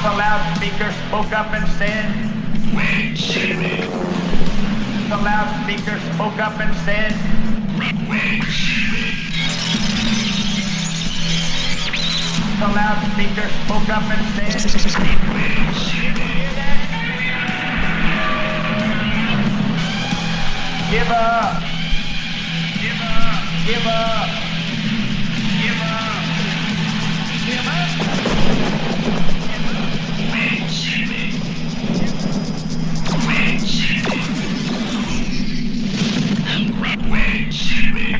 The loudspeaker spoke up and said, Wait, Jimmy. the loudspeaker spoke up and said, Wait, Jimmy. the loudspeaker spoke up and said, Wait, Jimmy. give up, Give up. give up, Give up. give up. Wait, Jimmy. Wait, Jimmy. Wait, Jimmy.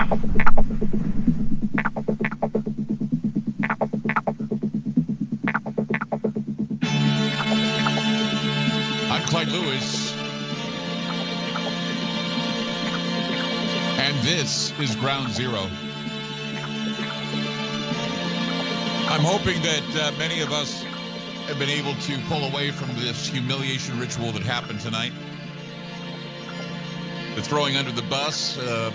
I'm Clyde Lewis, and this is Ground Zero. I'm hoping that many of us have been able to pull away from this humiliation ritual that happened tonight. The throwing under the bus of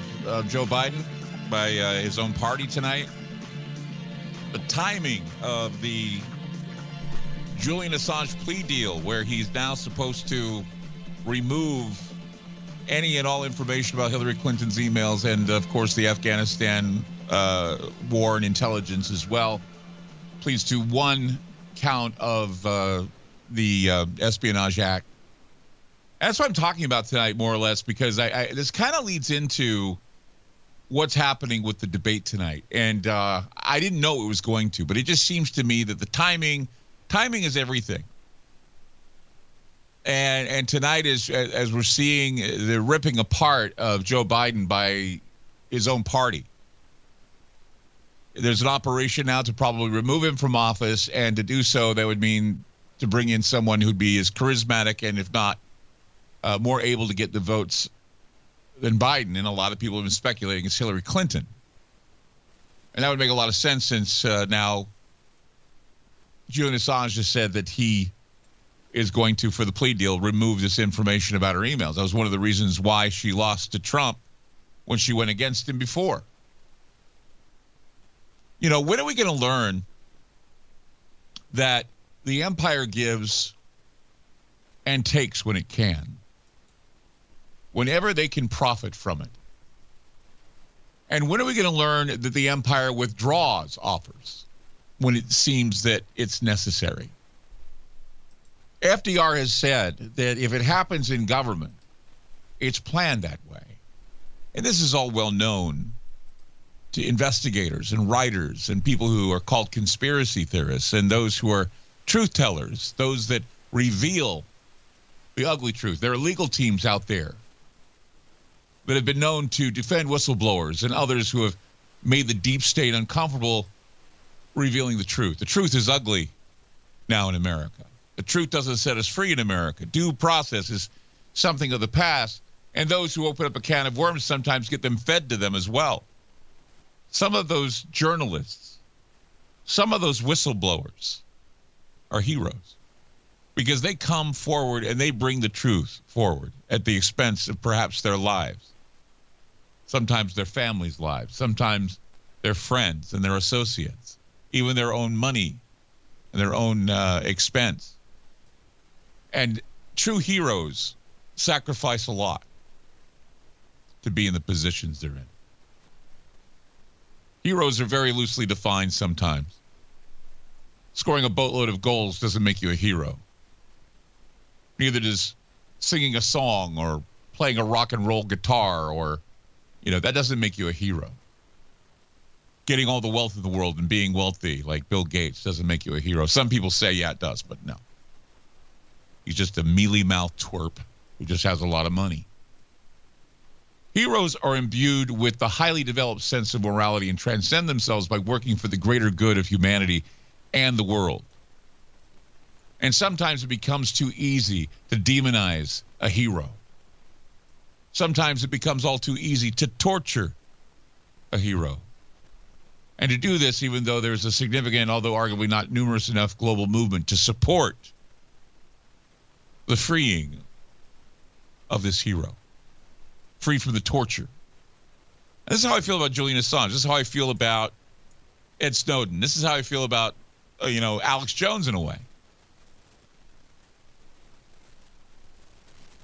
Joe Biden by his own party tonight. The timing of the Julian Assange plea deal, where he's now supposed to remove any and all information about Hillary Clinton's emails and, of course, the Afghanistan war and intelligence as well. Pleads to one count of the Espionage Act. That's what I'm talking about tonight, more or less, because this kind of leads into what's happening with the debate tonight. And I didn't know it was going to, but it just seems to me that the timing is everything. And tonight, as we're seeing the ripping apart of Joe Biden by his own party, there's an operation now to probably remove him from office, and to do so, that would mean to bring in someone who'd be as charismatic and, if not, more able to get the votes than Biden. And a lot of people have been speculating it's Hillary Clinton. And that would make a lot of sense, since now Julian Assange has said that he is going to, for the plea deal, remove this information about her emails. That was one of the reasons why she lost to Trump when she went against him before. You know, when are we going to learn that the empire gives and takes when it can, whenever they can profit from it? And when are we going to learn that the empire withdraws offers when it seems that it's necessary? FDR has said that if it happens in government, it's planned that way. And this is all well known to investigators and writers and people who are called conspiracy theorists, and those who are truth tellers, those that reveal the ugly truth. There are legal teams out there that have been known to defend whistleblowers and others who have made the deep state uncomfortable revealing the truth. The truth is ugly now in America. The truth doesn't set us free in America. Due process is something of the past, and those who open up a can of worms sometimes get them fed to them as well. Some of those journalists, some of those whistleblowers are heroes, because they come forward and they bring the truth forward at the expense of perhaps their lives, sometimes their families' lives, sometimes their friends and their associates, even their own money and their own expense. And true heroes sacrifice a lot to be in the positions they're in. Heroes are very loosely defined sometimes. Scoring a boatload of goals doesn't make you a hero. Neither does singing a song or playing a rock and roll guitar, or, that doesn't make you a hero. Getting all the wealth in the world and being wealthy like Bill Gates doesn't make you a hero. Some people say, yeah, it does, but no. He's just a mealy-mouthed twerp who just has a lot of money. Heroes are imbued with the highly developed sense of morality and transcend themselves by working for the greater good of humanity and the world. And sometimes it becomes too easy to demonize a hero. Sometimes it becomes all too easy to torture a hero. And to do this, even though there's a significant, although arguably not numerous enough, global movement to support the freeing of this hero, free from the torture. And this is how I feel about Julian Assange. This is how I feel about Ed Snowden. This is how I feel about, Alex Jones in a way.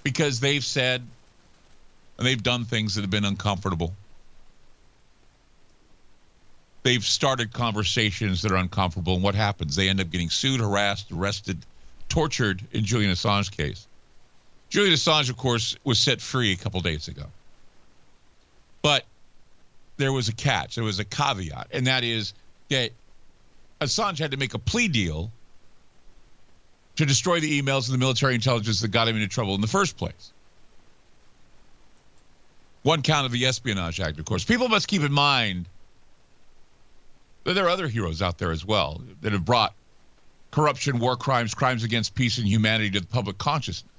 because they've said and they've done things that have been uncomfortable. They've started conversations that are uncomfortable, and what happens? They end up getting sued, harassed, arrested, tortured in Julian Assange's case. Julian Assange, of course, was set free a couple days ago. But there was a catch. There was a caveat, and that is that Assange had to make a plea deal to destroy the emails and the military intelligence that got him into trouble in the first place. One count of the Espionage Act, of course. People must keep in mind that there are other heroes out there as well that have brought corruption, war crimes, crimes against peace and humanity to the public consciousness.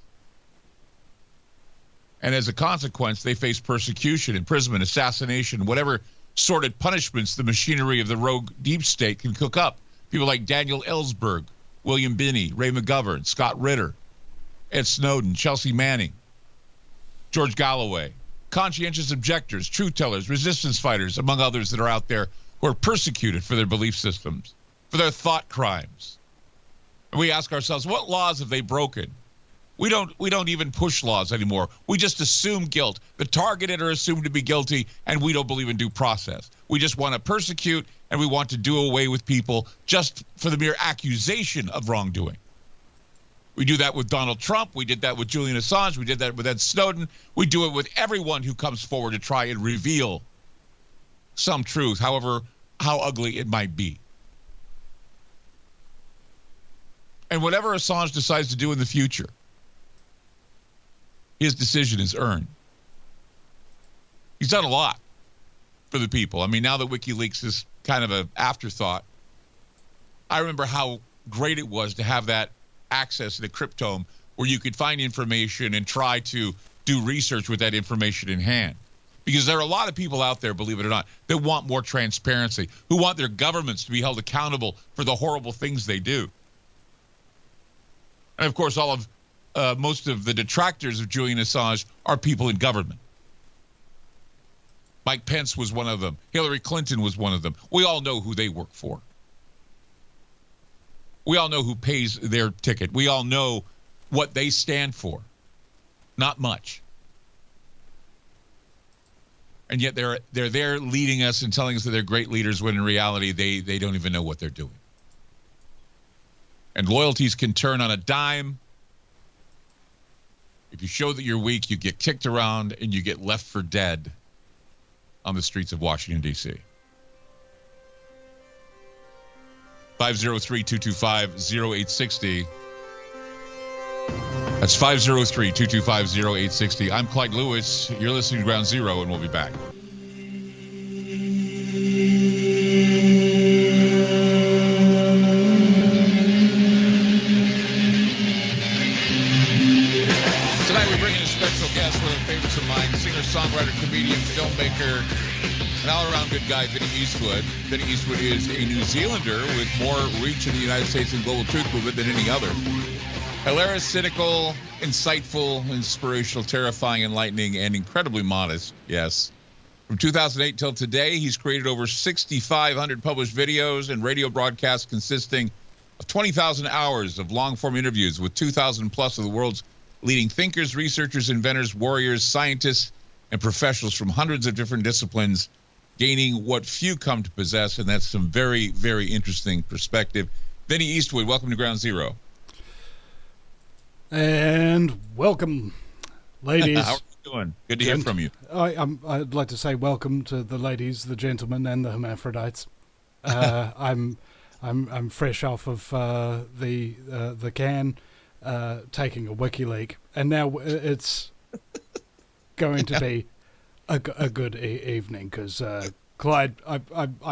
And as a consequence, they face persecution, imprisonment, assassination, whatever sordid punishments the machinery of the rogue deep state can cook up. People like Daniel Ellsberg, William Binney, Ray McGovern, Scott Ritter, Ed Snowden, Chelsea Manning, George Galloway, conscientious objectors, truth tellers, resistance fighters, among others that are out there who are persecuted for their belief systems, for their thought crimes. And we ask ourselves, what laws have they broken? We don't even push laws anymore. We just assume guilt. The targeted are assumed to be guilty, and we don't believe in due process. We just want to persecute, and we want to do away with people just for the mere accusation of wrongdoing. We do that with Donald Trump. We did that with Julian Assange. We did that with Ed Snowden. We do it with everyone who comes forward to try and reveal some truth, however, how ugly it might be. And whatever Assange decides to do in the future, his decision is earned. He's done a lot for the people. I mean, now that WikiLeaks is kind of an afterthought, I remember how great it was to have that access to the cryptome where you could find information and try to do research with that information in hand. Because there are a lot of people out there, believe it or not, that want more transparency, who want their governments to be held accountable for the horrible things they do. And, of course, most of the detractors of Julian Assange are people in government. Mike Pence was one of them. Hillary Clinton was one of them. We all know who they work for. We all know who pays their ticket. We all know what they stand for. Not much. And yet they're there leading us and telling us that they're great leaders when in reality they don't even know what they're doing. And loyalties can turn on a dime. If you show that you're weak, you get kicked around and you get left for dead on the streets of Washington, D.C. 503-225-0860. That's 503-225-0860. I'm Clyde Lewis. You're listening to Ground Zero, and we'll be back. Tonight we bring in a special guest, one of the favorites of mine, singer-songwriter, comedian, filmmaker, an all-around good guy, Vinny Eastwood. Vinny Eastwood is a New Zealander with more reach in the United States and global truth movement than any other. Hilarious, cynical, insightful, inspirational, terrifying, enlightening, and incredibly modest, yes. From 2008 till today, he's created over 6,500 published videos and radio broadcasts consisting of 20,000 hours of long-form interviews with 2,000 plus of the world's leading thinkers, researchers, inventors, warriors, scientists, and professionals from hundreds of different disciplines, gaining what few come to possess, and that's some very, very interesting perspective. Vinny Eastwood, welcome to Ground Zero. And welcome, ladies. How are you doing? Good to hear from you. I'd like to say welcome to the ladies, the gentlemen, and the hermaphrodites. I'm fresh off of the can, taking a WikiLeak, and now it's going to be a good evening because. Clyde, I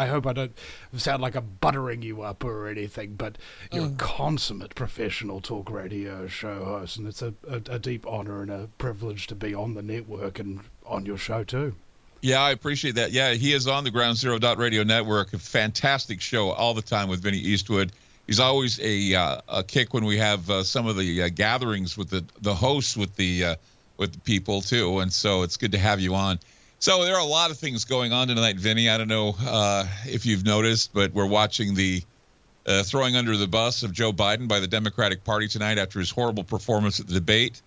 hope I don't sound like I'm buttering you up or anything, but you're a consummate professional talk radio show host, and it's a deep honor and a privilege to be on the network and on your show too. Yeah, I appreciate that. Yeah, he is on the Ground Zero Radio Network, a fantastic show all the time with Vinny Eastwood. He's always a kick when we have some of the gatherings with the hosts with the people too, and so it's good to have you on. So there are a lot of things going on tonight, Vinny. I don't know if you've noticed, but we're watching the throwing under the bus of Joe Biden by the Democratic Party tonight after his horrible performance at the debate.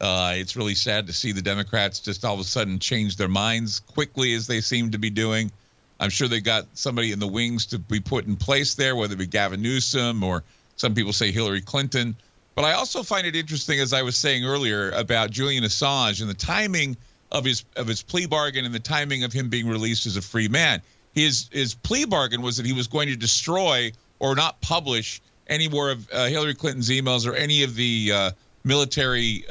It's really sad to see the Democrats just all of a sudden change their minds quickly as they seem to be doing. I'm sure they got somebody in the wings to be put in place there, whether it be Gavin Newsom or some people say Hillary Clinton. But I also find it interesting, as I was saying earlier, about Julian Assange and the timing of his plea bargain and the timing of him being released as a free man. His plea bargain was that he was going to destroy or not publish any more of Hillary Clinton's emails or any of the military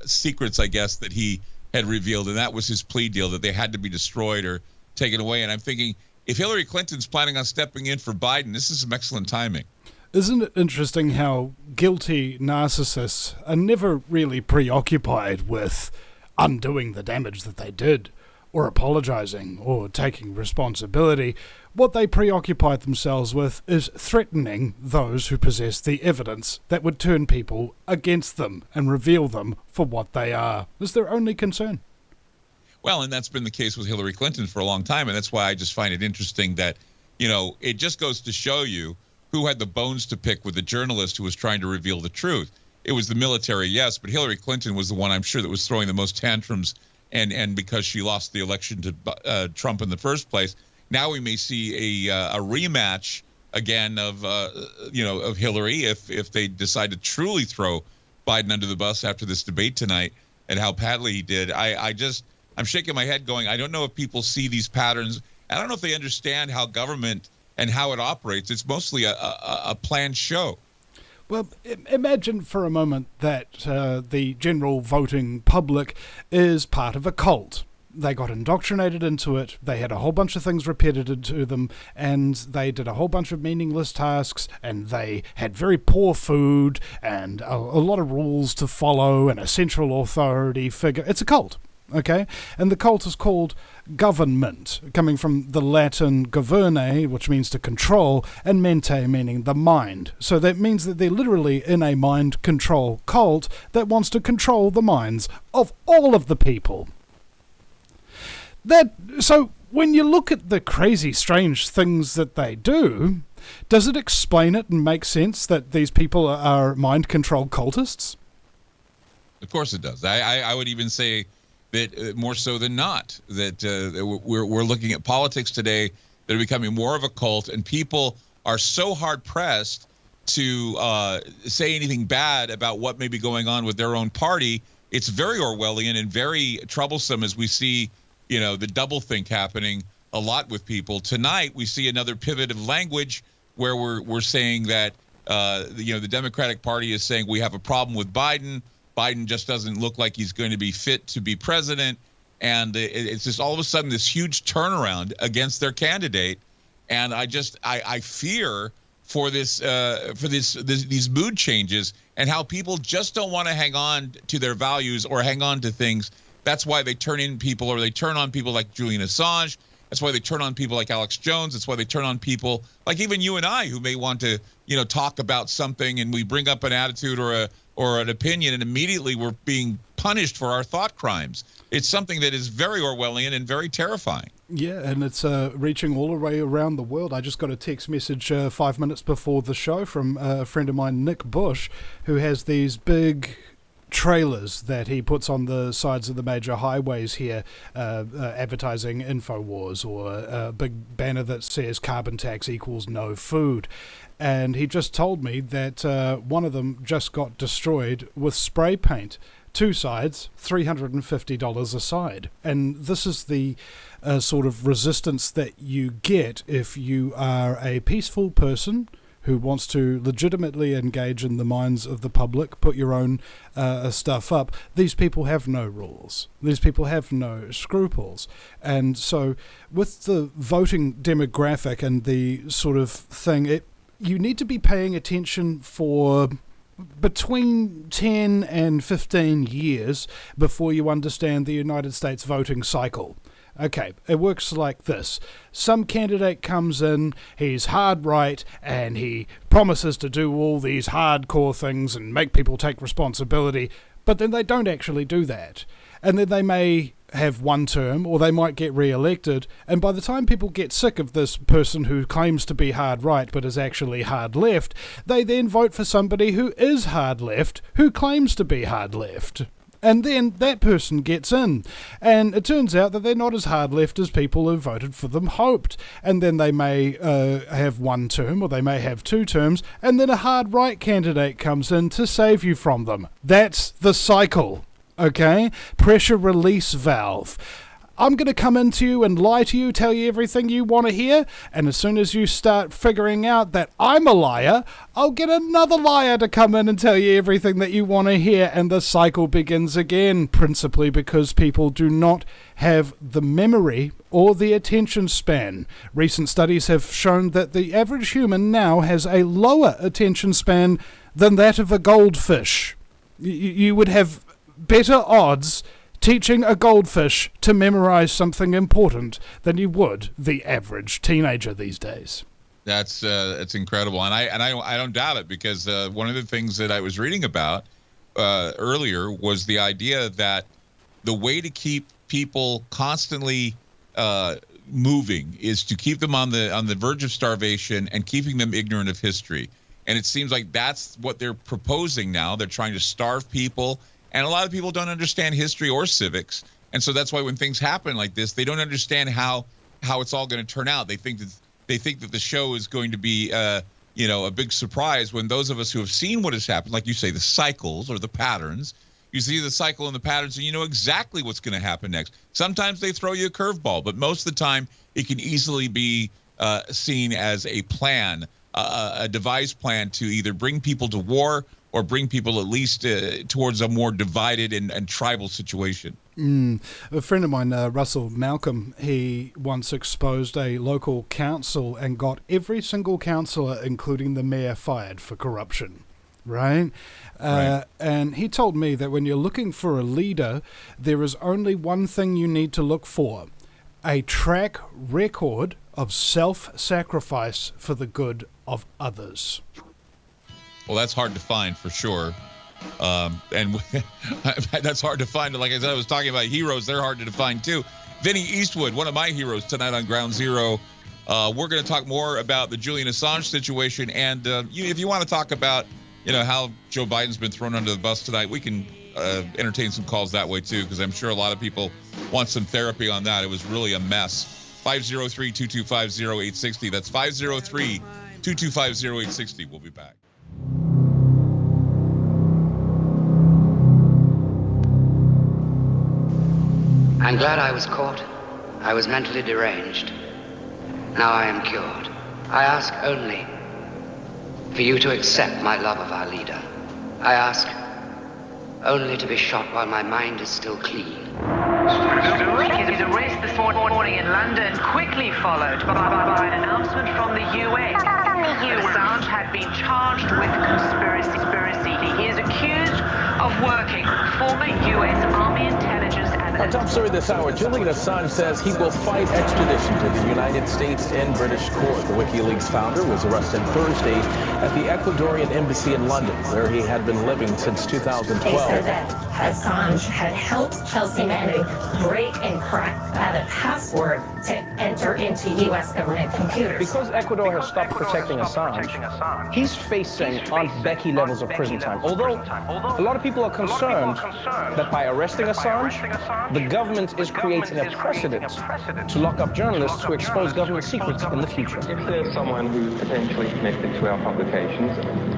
secrets, I guess, that he had revealed. And that was his plea deal, that they had to be destroyed or taken away. And I'm thinking, if Hillary Clinton's planning on stepping in for Biden, this is some excellent timing. Isn't it interesting how guilty narcissists are never really preoccupied with undoing the damage that they did, or apologizing, or taking responsibility? What they preoccupy themselves with is threatening those who possess the evidence that would turn people against them and reveal them for what they are. Is their only concern. Well, and that's been the case with Hillary Clinton for a long time, and that's why I just find it interesting that, it just goes to show you who had the bones to pick with the journalist who was trying to reveal the truth. It was the military, yes, but Hillary Clinton was the one, I'm sure, that was throwing the most tantrums, and because she lost the election to Trump in the first place. Now we may see a rematch again of Hillary if they decide to truly throw Biden under the bus after this debate tonight and how badly he did. I'm shaking my head going, I don't know if people see these patterns. I don't know if they understand how government and how it operates. It's mostly a planned show. Well, imagine for a moment that the general voting public is part of a cult. They got indoctrinated into it, they had a whole bunch of things repeated to them, and they did a whole bunch of meaningless tasks, and they had very poor food, and a lot of rules to follow, and a central authority figure. It's a cult. Okay, and the cult is called government, coming from the Latin governe, which means to control, and mente, meaning the mind. So that means that they're literally in a mind control cult that wants to control the minds of all of the people. So when you look at the crazy, strange things that they do, does it explain it and make sense that these people are mind control cultists? Of course it does. I would even say that more so than not, that we're looking at politics today that are becoming more of a cult, and people are so hard-pressed to say anything bad about what may be going on with their own party. It's very Orwellian and very troublesome as we see, the doublethink happening a lot with people. Tonight, we see another pivot of language where we're saying that, the Democratic Party is saying we have a problem with Biden. Biden just doesn't look like he's going to be fit to be president. And it's just all of a sudden this huge turnaround against their candidate. And I fear for these mood changes and how people just don't want to hang on to their values or hang on to things. That's why they turn in people, or they turn on people like Julian Assange. That's why they turn on people like Alex Jones. That's why they turn on people like even you and I, who may want to, talk about something, and we bring up an attitude or an opinion, and immediately we're being punished for our thought crimes. It's something that is very Orwellian and very terrifying. Yeah, and it's reaching all the way around the world. I just got a text message 5 minutes before the show from a friend of mine, Nick Bush, who has these big trailers that he puts on the sides of the major highways here, advertising InfoWars, or a big banner that says carbon tax equals no food. And he just told me that one of them just got destroyed with spray paint. Two sides, $350 a side. And this is the sort of resistance that you get if you are a peaceful person who wants to legitimately engage in the minds of the public, put your own stuff up. These people have no rules. These people have no scruples. And so with the voting demographic and the sort of thing, you need to be paying attention for between 10 and 15 years before you understand the United States voting cycle. Okay, it works like this. Some candidate comes in, he's hard right, and he promises to do all these hardcore things and make people take responsibility, but then they don't actually do that. And then they may have one term, or they might get re-elected, and by the time people get sick of this person who claims to be hard right but is actually hard left, they then vote for somebody who is hard left, who claims to be hard left. And then that person gets in. And it turns out that they're not as hard left as people who voted for them hoped. And then they may have one term, or they may have 2 terms, and then a hard right candidate comes in to save you from them. That's the cycle, okay? Pressure release valve. I'm going to come into you and lie to you, tell you everything you want to hear, and as soon as you start figuring out that I'm a liar, I'll get another liar to come in and tell you everything that you want to hear, and the cycle begins again, principally because people do not have the memory or the attention span. Recent studies have shown that the average human now has a lower attention span than that of a goldfish. You would have better odds teaching a goldfish to memorize something important than you would the average teenager these days. That's incredible, and I don't doubt it, because one of the things that I was reading about earlier was the idea that the way to keep people constantly moving is to keep them on the verge of starvation and keeping them ignorant of history. And it seems like that's what they're proposing now. They're trying to starve people. And a lot of people don't understand history or civics. And so that's why when things happen like this, they don't understand how it's all going to turn out. They think that the show is going to be a big surprise, when those of us who have seen what has happened, like you say, the cycles or the patterns, you see the cycle and the patterns and you know exactly what's going to happen next. Sometimes they throw you a curveball, but most of the time it can easily be seen as a plan, a devised plan to either bring people to war or bring people at least towards a more divided and tribal situation. A friend of mine, Russell Malcolm, he once exposed a local council and got every single councillor, including the mayor, fired for corruption. Right? Right. And he told me that when you're looking for a leader, there is only one thing you need to look for: a track record of self-sacrifice for the good of others. Well, that's hard to find for sure. And that's hard to find. Like I said, I was talking about heroes. They're hard to find too. Vinny Eastwood, one of my heroes tonight on Ground Zero. We're going to talk more about the Julian Assange situation. And if you want to talk about, how Joe Biden's been thrown under the bus tonight, we can entertain some calls that way too, because I'm sure a lot of people want some therapy on that. It was really a mess. 503-225-0860. That's 503-225-0860. We'll be back. I'm glad I was caught. I was mentally deranged. Now I am cured. I ask only for you to accept my love of our leader. I ask only to be shot while my mind is still clean. His arrest this morning in London, quickly followed by an announcement from the US. Assange had been charged with conspiracy. He is accused of working for former US Army intelligence and... Our top story this hour: Julian Assange says he will fight extradition to the United States and British court. The WikiLeaks founder was arrested Thursday at the Ecuadorian embassy in London, where he had been living since 2012. They said that Assange had helped Chelsea Manning break and crack the password to enter into U.S. government computers. Because Ecuador has stopped protecting Assange, he's facing unbecky levels of prison time. Although a lot of people are concerned that by arresting Assange, the government is creating a precedent to lock up journalists who expose government secrets in the future. If there's someone who's potentially connected to our publications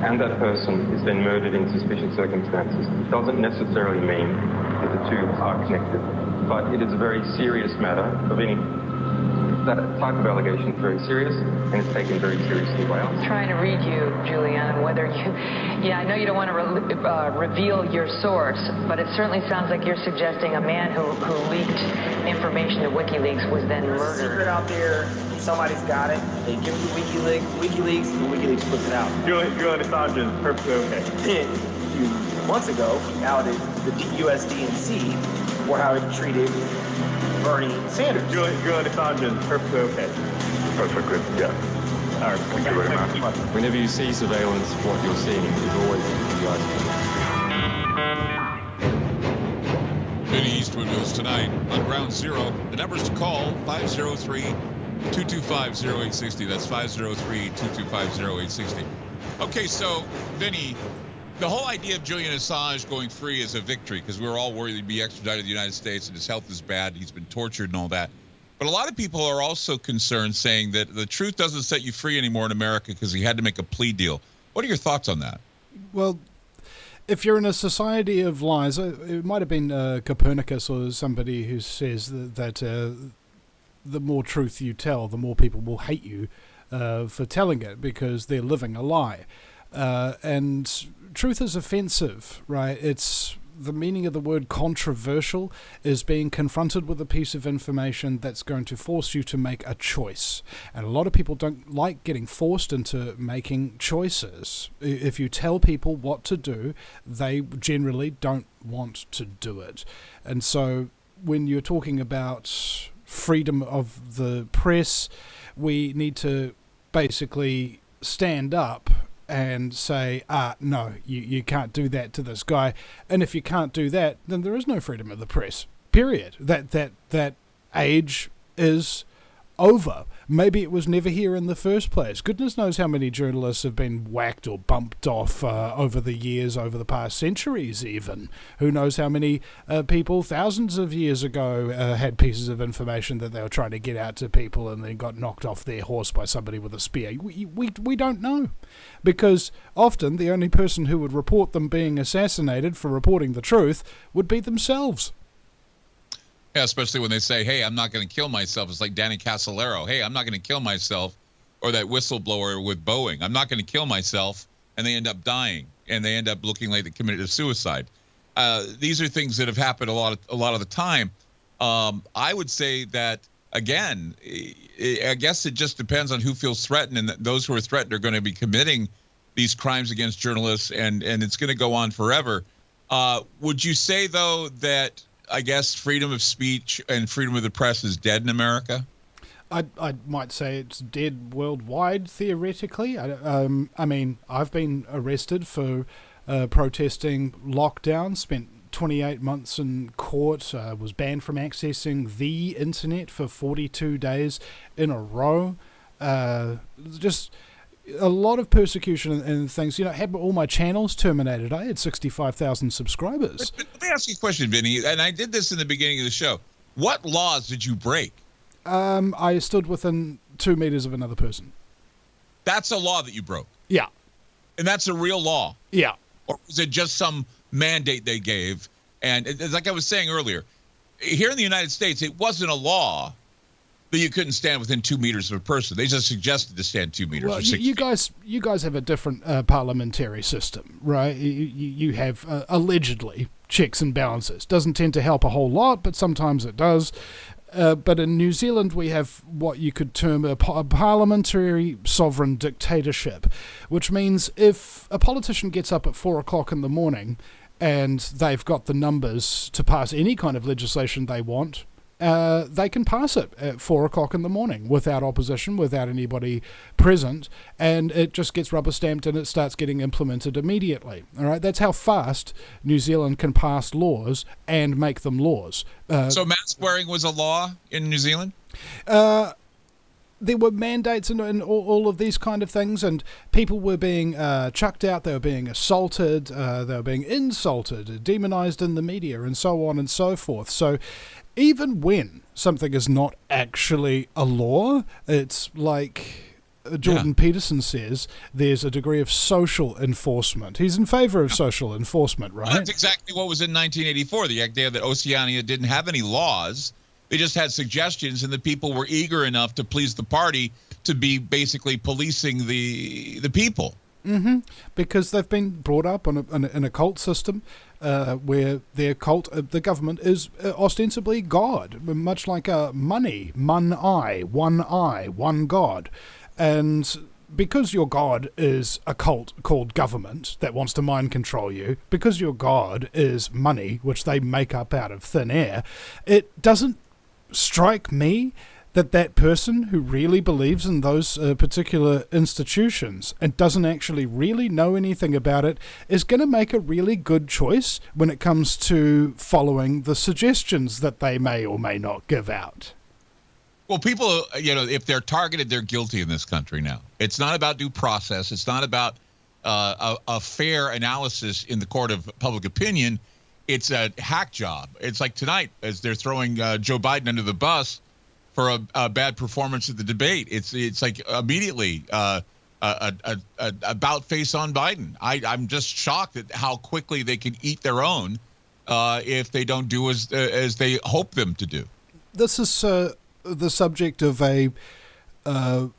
and that person is then murdered in suspicious circumstances, it doesn't necessarily mean that the two are connected. But it is a very serious matter of any... That type of allegation is very serious, and it's taken very seriously by us. Trying to read you, Julian, whether you... Yeah, I know you don't want to reveal your source, but it certainly sounds like you're suggesting a man who leaked information to WikiLeaks was then murdered. Secret out there, somebody's got it. They give it to WikiLeaks, and WikiLeaks puts it out. Julian Assange is perfectly okay. Then, a few months ago, outed the US DNC for how it treated Bernie Sanders. Julian Assange is perfectly okay. Perfectly, yeah. All right, thank you very much. Whenever you see surveillance, what you're seeing is always the iceberg. Vinny Eastwood with us tonight on Ground Zero. The numbers to call, 503-225-0860. That's 503-225-0860. Okay, so, Vinny, The whole idea of Julian Assange going free is a victory because we were all worried he'd be extradited to the United States and his health is bad. He's been tortured and all that. But a lot of people are also concerned, saying that the truth doesn't set you free anymore in America because he had to make a plea deal. What are your thoughts on that? Well, if you're in a society of lies, it might have been Copernicus or somebody who says that the more truth you tell, the more people will hate you for telling it because they're living a lie. And truth is offensive, right? It's the meaning of the word controversial is being confronted with a piece of information that's going to force you to make a choice. And a lot of people don't like getting forced into making choices. If you tell people what to do, they generally don't want to do it. And so when you're talking about freedom of the press, we need to basically stand up and say, no, you can't do that to this guy. And if you can't do that, then there is no freedom of the press, period. That age is over. Maybe it was never here in the first place. Goodness knows how many journalists have been whacked or bumped off over the years, over the past centuries even. Who knows how many people thousands of years ago had pieces of information that they were trying to get out to people and then got knocked off their horse by somebody with a spear. We don't know. Because often the only person who would report them being assassinated for reporting the truth would be themselves. Yeah, especially when they say, hey, I'm not going to kill myself. It's like Danny Casolaro. Hey, I'm not going to kill myself. Or that whistleblower with Boeing. I'm not going to kill myself. And they end up dying. And they end up looking like they committed a suicide. These are things that have happened a lot of the time. I would say that, again, I guess it just depends on who feels threatened. And those who are threatened are going to be committing these crimes against journalists. And it's going to go on forever. Would you say, though, that I guess freedom of speech and freedom of the press is dead in America? I might say it's dead worldwide, theoretically. I mean, I've been arrested for protesting lockdown, spent 28 months in court, was banned from accessing the internet for 42 days in a row. Just a lot of persecution and things. You know, I had all my channels terminated. I had 65,000 subscribers. Let me ask you a question, Vinny, and I did this in the beginning of the show. What laws did you break? I stood within 2 meters of another person. That's a law that you broke? Yeah. And that's a real law? Yeah. Or was it just some mandate they gave? And it's like I was saying earlier, here in the United States, it wasn't a law that you couldn't stand within 2 meters of a person. They just suggested to stand 2 meters. Well, or 6 you guys have a different parliamentary system, right? You have allegedly checks and balances. Doesn't tend to help a whole lot, but sometimes it does. But in New Zealand, we have what you could term a parliamentary sovereign dictatorship, which means if a politician gets up at 4 o'clock in the morning and they've got the numbers to pass any kind of legislation they want, they can pass it at 4 o'clock in the morning without opposition, without anybody present, and it just gets rubber stamped and it starts getting implemented immediately. All right, that's how fast New Zealand can pass laws and make them laws. So mask wearing was a law in New Zealand? There were mandates and all of these kind of things, and people were being chucked out, they were being assaulted, they were being insulted, demonized in the media, and so on and so forth. So even when something is not actually a law, it's like Jordan Peterson says, there's a degree of social enforcement. He's in favor of social enforcement, right? Well, that's exactly what was in 1984, the idea that Oceania didn't have any laws. They just had suggestions, and the people were eager enough to please the party to be basically policing the people. Mm-hmm. Because they've been brought up in a cult system where their cult, the government, is ostensibly God, much like money, one eye, one God. And because your God is a cult called government that wants to mind control you, because your God is money, which they make up out of thin air, it doesn't strike me that person who really believes in those particular institutions and doesn't actually really know anything about it is going to make a really good choice when it comes to following the suggestions that they may or may not give out. Well, people, if they're targeted, they're guilty in this country now. It's not about due process. It's not about a fair analysis in the court of public opinion, it's a hack job. It's like tonight, as they're throwing Joe Biden under the bus for a bad performance at the debate. It's like immediately a about face on Biden. I'm just shocked at how quickly they can eat their own if they don't do as they hope them to do. This is the subject of a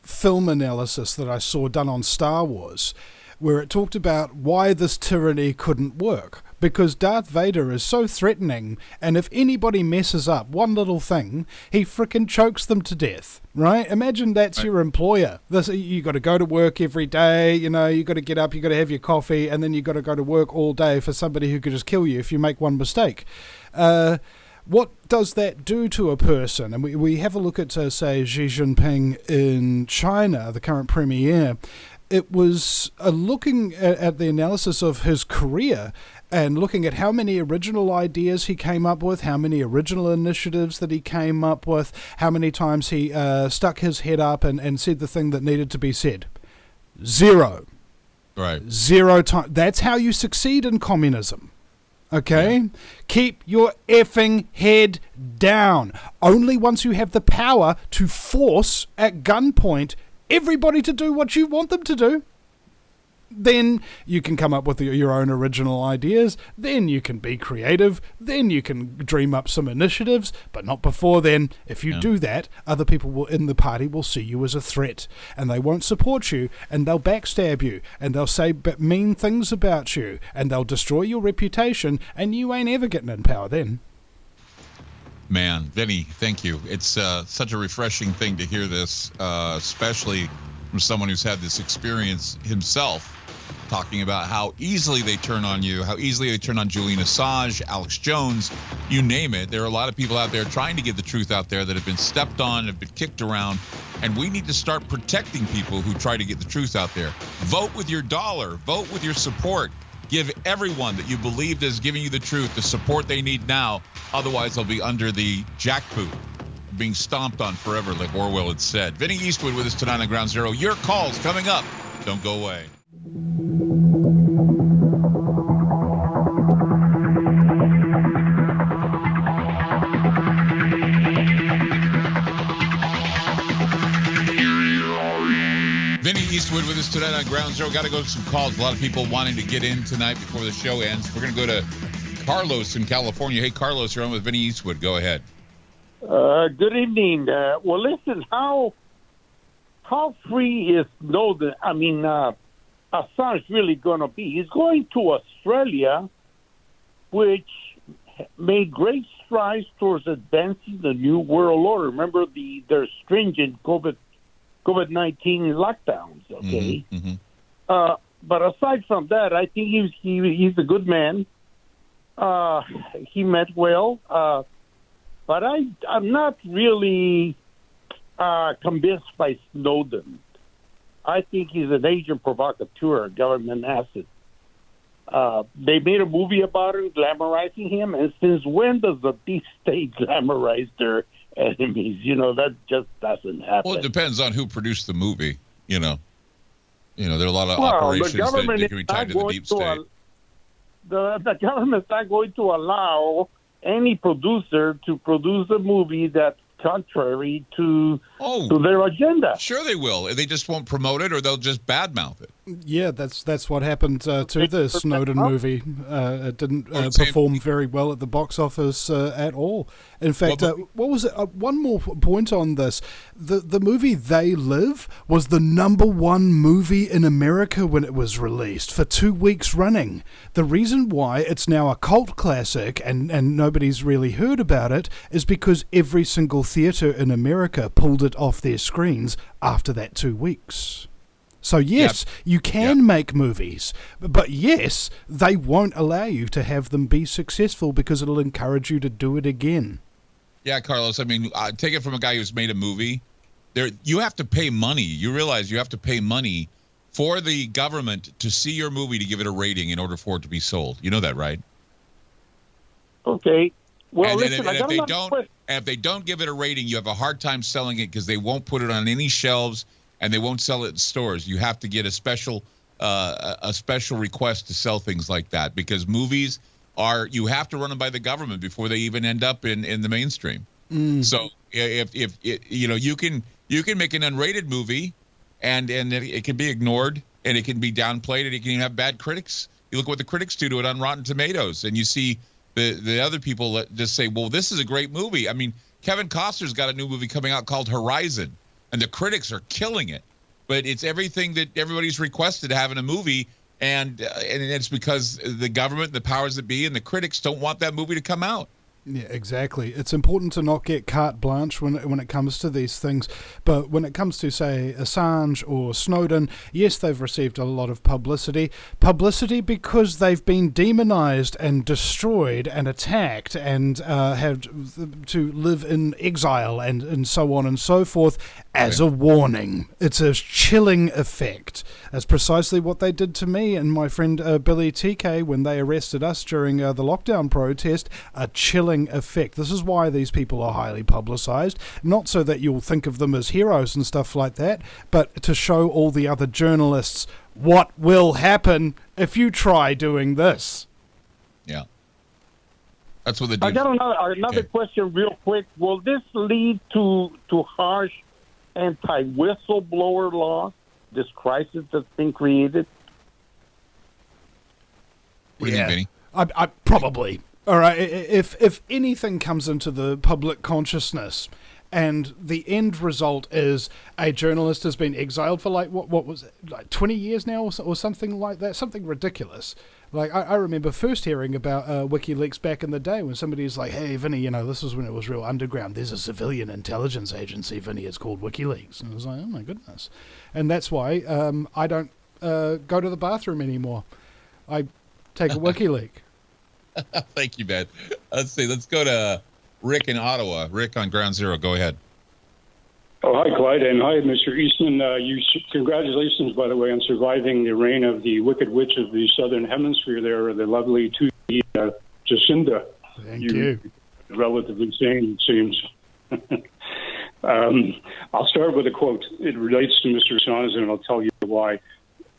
film analysis that I saw done on Star Wars, where it talked about why this tyranny couldn't work. Because Darth Vader is so threatening, and if anybody messes up one little thing, he frickin' chokes them to death, right? Imagine that's your employer. You got to go to work every day, you got to get up, you got to have your coffee, and then you got to go to work all day for somebody who could just kill you if you make one mistake. What does that do to a person? And we have a look at, say, Xi Jinping in China, the current premier. It was looking at the analysis of his career and looking at how many original ideas he came up with, how many original initiatives that he came up with, how many times he stuck his head up and said the thing that needed to be said. 0. Right. 0 times. That's how you succeed in communism. Okay? Yeah. Keep your effing head down. Only once you have the power to force at gunpoint everybody to do what you want them to do, then you can come up with your own original ideas, then you can be creative, then you can dream up some initiatives, but not before then. If you do that, other people in the party will see you as a threat, and they won't support you, and they'll backstab you, and they'll say mean things about you, and they'll destroy your reputation, and you ain't ever getting in power then. Man, Vinny, thank you. It's such a refreshing thing to hear this, especially from someone who's had this experience himself, talking about how easily they turn on you, how easily they turn on Julian Assange, Alex Jones, you name it. There are a lot of people out there trying to get the truth out there that have been stepped on, have been kicked around, and we need to start protecting people who try to get the truth out there. Vote with your dollar. Vote with your support. Give everyone that you believed is giving you the truth the support they need now. Otherwise, they'll be under the jackboot, being stomped on forever, like Orwell had said. Vinny Eastwood with us tonight on Ground Zero. Your calls coming up. Don't go away. Vinny Eastwood with us tonight on Ground Zero. Got to go to some calls. A lot of people wanting to get in tonight before the show ends. We're going to go to Carlos in California. Hey, Carlos, you're on with Vinny Eastwood. Go ahead. Good evening. Well, listen, how free is Snowden? I mean, Assange really going to be? He's going to Australia, which made great strides towards advancing the New World Order. Remember their stringent COVID-19 lockdowns, okay? Mm-hmm. But aside from that, I think he's a good man. He meant well. But I'm not really convinced by Snowden. I think he's an agent provocateur, a government asset. They made a movie about him, glamorizing him, and since when does the deep state glamorize their enemies? That just doesn't happen. Well, it depends on who produced the movie, There are a lot of operations that can be tied to the deep state. The government's not going to allow any producer to produce a movie that's contrary to their agenda. Sure they will. They just won't promote it, or they'll just badmouth it. Yeah, that's what happened to the Snowden movie. It didn't perform very well at the box office at all. In fact, what was it? One more point on this. The movie They Live was the #1 movie in America when it was released for 2 weeks running. The reason why it's now a cult classic and nobody's really heard about it is because every single theater in America pulled it off their screens after that 2 weeks. So yes, you can make movies, but yes, they won't allow you to have them be successful because it'll encourage you to do it again. Yeah, Carlos, I mean, take it from a guy who's made a movie. You have to pay money. You realize you have to pay money for the government to see your movie to give it a rating in order for it to be sold. You know that, right? Okay. Well, if they don't give it a rating, you have a hard time selling it because they won't put it on any shelves and they won't sell it in stores. You have to get a special a special request to sell things like that, because movies you have to run them by the government before they even end up in the mainstream. So if you can make an unrated movie and it can be ignored and it can be downplayed and it can even have bad critics. You look what the critics do to it on Rotten Tomatoes, and you see the other people that just say, well, this is a great movie. I mean, Kevin Costner's got a new movie coming out called Horizon, and the critics are killing it. But it's everything that everybody's requested to have in a movie, and it's because the government, the powers that be, and the critics don't want that movie to come out. Yeah, exactly. It's important to not get carte blanche when it comes to these things. But when it comes to, say, Assange or Snowden, yes, they've received a lot of publicity. Publicity because they've been demonized and destroyed and attacked and had to live in exile and so on and so forth as a warning. It's a chilling effect. That's precisely what they did to me and my friend Billy TK when they arrested us during the lockdown protest. A chilling effect. This is why these people are highly publicized, not so that you'll think of them as heroes and stuff like that, but to show all the other journalists what will happen if you try doing this. Yeah. That's what they do. I got another question real quick. Will this lead to harsh anti-whistleblower law, this crisis that's been created? What do you think, Vinny? I probably. All right, if anything comes into the public consciousness and the end result is a journalist has been exiled for what was it, like 20 years now or something like that, something ridiculous. Like, I remember first hearing about WikiLeaks back in the day when somebody's like, hey, Vinny, this is when it was real underground. There's a civilian intelligence agency, Vinny, it's called WikiLeaks. And I was like, oh my goodness. And that's why I don't go to the bathroom anymore. I take a WikiLeak. Thank you, Ben. Let's see. Let's go to Rick in Ottawa. Rick on Ground Zero. Go ahead. Oh, hi, Clyde, and hi, Mr. Eastman. Congratulations, by the way, on surviving the reign of the Wicked Witch of the Southern Hemisphere there, the lovely Jacinda. Thank you. Relatively sane, it seems. I'll start with a quote. It relates to Mr. Assange, and I'll tell you why.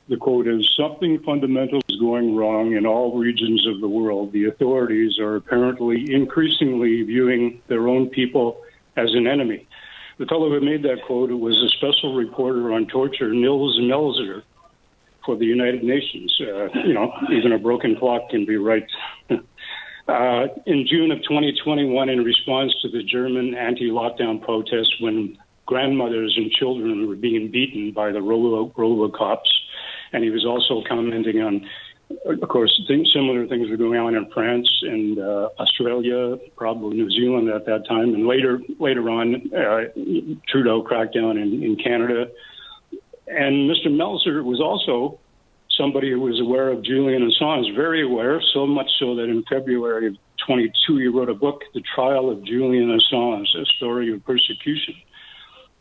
The quote is, something fundamental is going wrong in all regions of the world. The authorities are apparently increasingly viewing their own people as an enemy. The fellow who made that quote was a special reporter on torture, Nils Melzer, for the United Nations. Even a broken clock can be right. In June of 2021, in response to the German anti-lockdown protests when grandmothers and children were being beaten by the Robocops, and he was also commenting on, of course, similar things were going on in France and Australia, probably New Zealand at that time, and later on, Trudeau cracked down in Canada. And Mr. Melzer was also somebody who was aware of Julian Assange, very aware, so much so that in February of 22, he wrote a book, The Trial of Julian Assange, A Story of Persecution.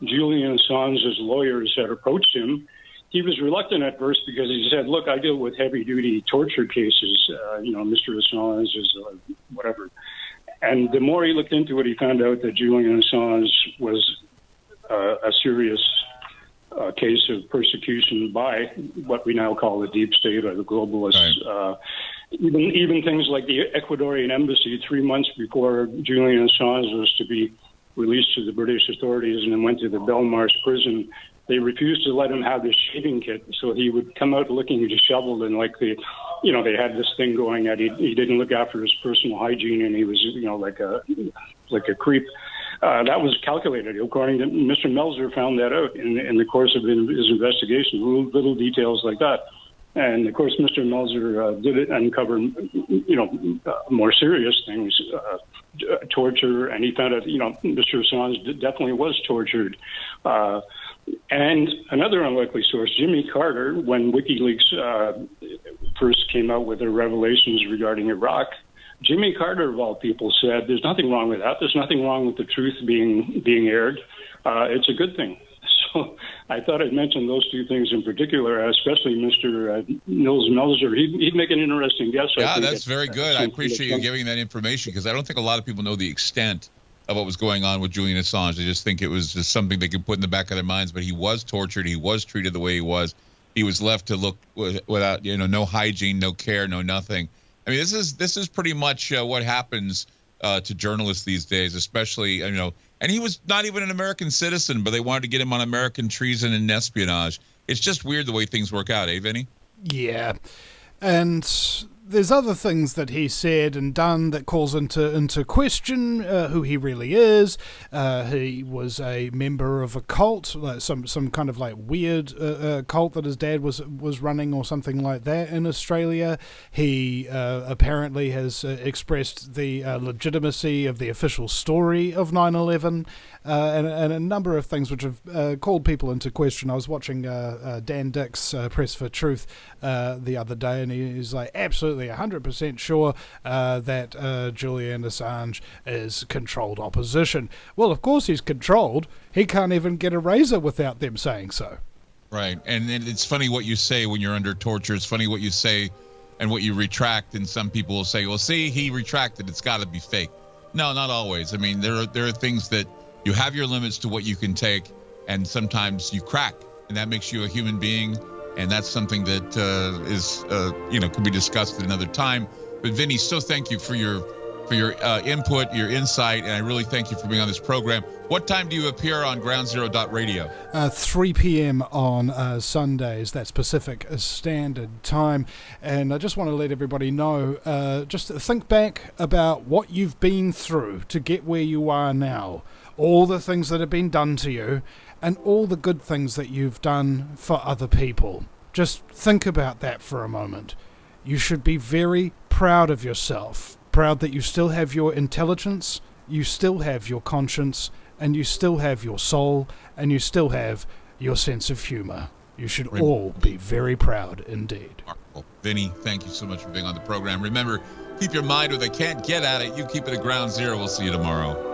Julian Assange's lawyers had approached him. He was reluctant at first because he said, look, I deal with heavy-duty torture cases. Mr. Assange is whatever. And the more he looked into it, he found out that Julian Assange was a serious case of persecution by what we now call the deep state or the globalists. Right. Even things like the Ecuadorian embassy 3 months before Julian Assange was to be released to the British authorities and then went to the Belmarsh prison, they refused to let him have his shaving kit, so he would come out looking disheveled and like they had this thing going that he didn't look after his personal hygiene and he was like a creep. That was calculated, according to Mr. Melzer found that out in the course of his investigation, little details like that. And of course, Mr. Melzer did uncover, more serious things, torture, and he found out, Mr. Assange definitely was tortured. And another unlikely source, Jimmy Carter, when WikiLeaks first came out with their revelations regarding Iraq, Jimmy Carter, of all people, said, there's nothing wrong with that. There's nothing wrong with the truth being aired. It's a good thing. So I thought I'd mention those two things in particular, especially Mr. Nils Melzer. He'd make an interesting guess. Yeah, that's very good. I appreciate you giving that information because I don't think a lot of people know the extent of what was going on with Julian Assange. They just think it was just something they could put in the back of their minds, but he was tortured. He was treated the way he was. he was left to look without, no hygiene, no care, no nothing. I mean, this is pretty much what happens to journalists these days, especially, and he was not even an American citizen, but they wanted to get him on American treason and espionage. It's just weird the way things work out, eh, Vinny? Yeah. And there's other things that he said and done that calls into question who he really is. He was a member of a cult, like some kind of like weird cult that his dad was running or something like that in Australia. He apparently has expressed the legitimacy of the official story of 9/11 and a number of things which have called people into question. I was watching Dan Dick's Press for Truth the other day, and he's like, absolutely 100% sure that Julian Assange is controlled opposition. Well, of course he's controlled. He can't even get a razor without them saying so. Right. And it's funny what you say when you're under torture. It's funny what you say and what you retract. And some people will say, well, see, he retracted. It's got to be fake. No, not always. I mean, there are things that you have your limits to what you can take, and sometimes you crack, and that makes you a human being. And that's something that can be discussed at another time. But Vinny, so thank you for your input, your insight, and I really thank you for being on this program. What time do you appear on groundzero.radio? 3 p.m. on Sundays. That's Pacific Standard Time. And I just want to let everybody know, just think back about what you've been through to get where you are now. All the things that have been done to you, and all the good things that you've done for other people. Just think about that for a moment. You should be very proud of yourself. Proud that you still have your intelligence, you still have your conscience, and you still have your soul, and you still have your sense of humor. You should all be very proud indeed. Vinny, thank you so much for being on the program. Remember, keep your mind where they can't get at it. You keep it at ground zero. We'll see you tomorrow.